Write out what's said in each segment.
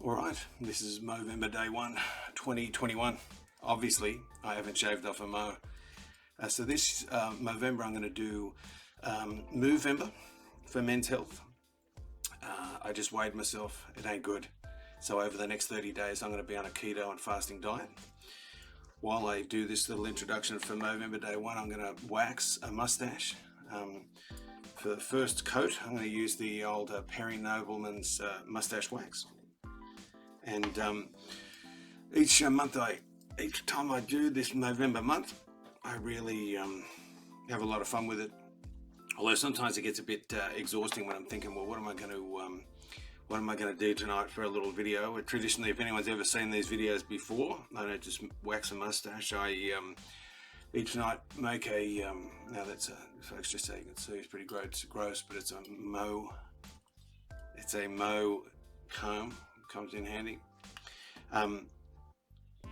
Alright, this is MOvember Day 1, 2021. Obviously, I haven't shaved off a mo. So this Movember I'm going to do MOvember for men's health. I just weighed myself, it ain't good. So over the next 30 days I'm going to be on a keto and fasting diet. While I do this little introduction for Movember Day 1, I'm going to wax a mustache. For the first coat, I'm going to use the old Perry Nobleman's mustache wax. And each time I do this Movember month, I really have a lot of fun with it. Although sometimes it gets a bit exhausting when I'm thinking, well, what am I going to do tonight for a little video? Traditionally, if anyone's ever seen these videos before, I don't just wax a mustache. I each night make a now that's folks just so you can see, it's pretty gross, but it's a mo comb. Comes in handy.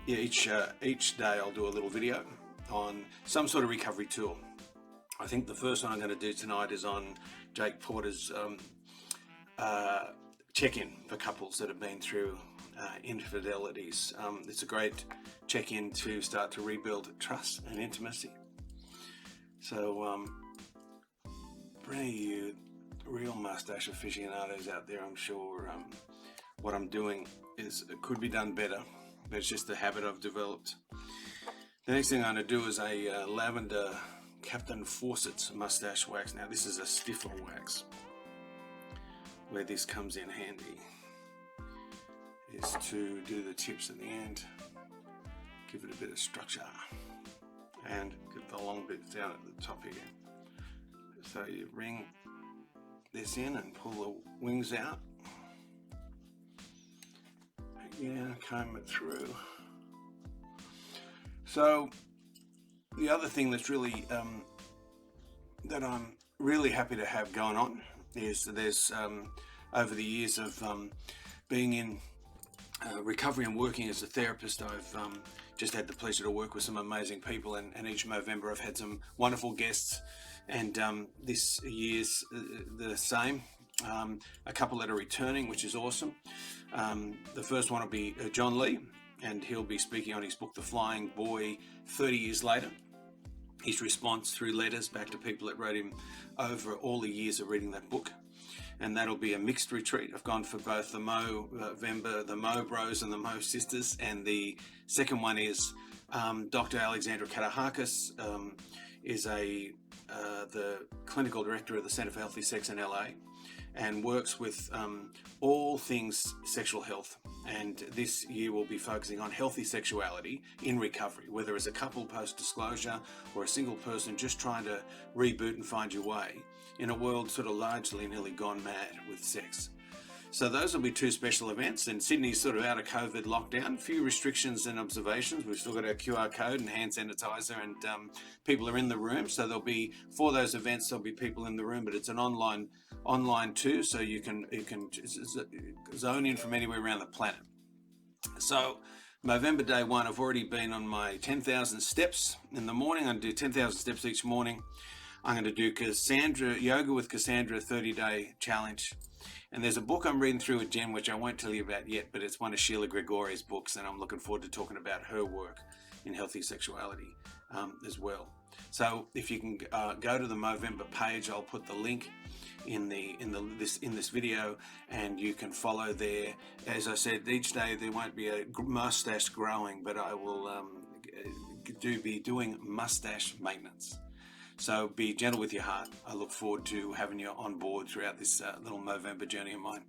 Each day I'll do a little video on some sort of recovery tool. I think the first one I'm going to do tonight is on Jake Porter's check-in for couples that have been through infidelities. It's a great check-in to start to rebuild trust and intimacy. So for any of you real mustache aficionados out there, I'm sure what I'm doing it could be done better, but it's just the habit I've developed. The next thing I'm going to do is a lavender Captain Fawcett's mustache wax. Now this is a stiffer wax. Where this comes in handy is to do the tips at the end, give it a bit of structure, and get the long bits down at the top here. So you ring this in and pull the wings out. Again, comb it through. So the other thing that's really that I'm really happy to have going on is that there's over the years of being in recovery and working as a therapist, I've just had the pleasure to work with some amazing people, and each Movember I've had some wonderful guests, and this year's the same. A couple that are returning, which is awesome. The first one will be John Lee, and he'll be speaking on his book The Flying Boy 30 years later. His response through letters back to people that wrote him over all the years of reading that book. And that'll be a mixed retreat. I've gone for both the Movember, the Mo Bros and the Mo Sisters, and the second one is Dr. Alexandra Katahakis is the clinical director of the Center for Healthy Sex in LA, and works with all things sexual health. And this year we'll be focusing on healthy sexuality in recovery, whether as a couple post-disclosure or a single person just trying to reboot and find your way in a world sort of largely nearly gone mad with sex. So those will be two special events, and Sydney's sort of out of COVID lockdown, few restrictions and observations. We've still got our QR code and hand sanitizer, and people are in the room. So there'll be, for those events, there'll be people in the room, but it's an online too, so you can zone in from anywhere around the planet. So Movember Day 1, I've already been on my 10,000 steps in the morning. I'm going to do 10,000 steps each morning. I'm going to do Yoga with Cassandra 30-day challenge. And there's a book I'm reading through at Jen, which I won't tell you about yet, but it's one of Sheila Gregori's books, and I'm looking forward to talking about her work in healthy sexuality as well. So if you can go to the Movember page, I'll put the link in this video, and you can follow there. As I said, each day there won't be a mustache growing, but I will be doing mustache maintenance. So be gentle with your heart. I look forward to having you on board throughout this little Movember journey of mine.